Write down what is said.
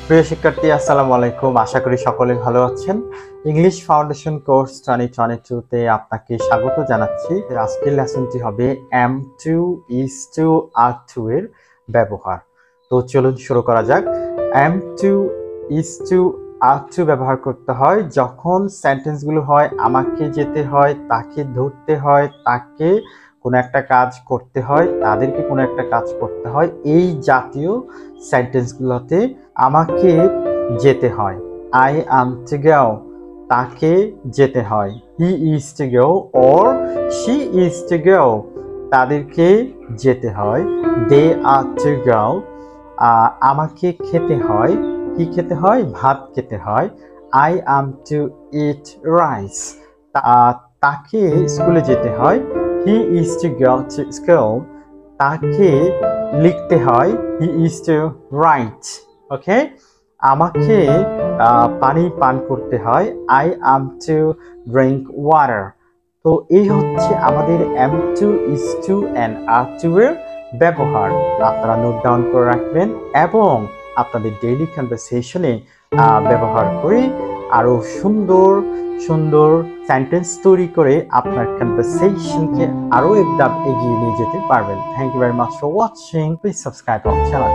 প্রিয় শিক্ষার্থী আসসালামু আলাইকুম, আশা করি সকলে ভালো আছেন। ইংলিশ ফাউন্ডেশন কোর্স 2022 তে আপনাকে স্বাগত জানাচ্ছি। আজকের লেসনটি হবে am2 is2 are2 এর ব্যবহার। তো চলুন শুরু করা যাক। am2 is2 are2 ব্যবহার করতে হয় যখন সেন্টেন্সগুলো হয় আমাকে যেতে হয়, তাকে ধরতে হয়, তাকে কোনো একটা কাজ করতে হয়, তাদেরকে কোনো একটা কাজ করতে হয়। এই জাতীয় সেন্টেন্সগুলোতে আমাকে যেতে হয়। I am to go, তাকে যেতে হয়। He is to go or she is to go, তাদেরকে যেতে হয়। They are to go, আমাকে খেতে হয়। কি খেতে হয়? ভাত খেতে হয়। I am to eat rice, তাকে স্কুলে যেতে হয়। He is to go to school, তাকে লিখতে হয়। He is to write. ওকে, আমাকে পানি পান করতে হয়। I am to drink water. তো এই হচ্ছে আমাদের am2 is2 and are2 এর ব্যবহার। আপনারা নোট ডাউন করে রাখবেন এবং আপনাদের ডেইলি কনভারসেশনে ব্যবহার করে আরো সুন্দর সুন্দর সেন্টেন্স তৈরি করে আপনার কনভারসেশনকে আরো এক ধাপ এগিয়ে নিয়ে যেতে পারবেন। Thank you very much for watching. Please subscribe our channel.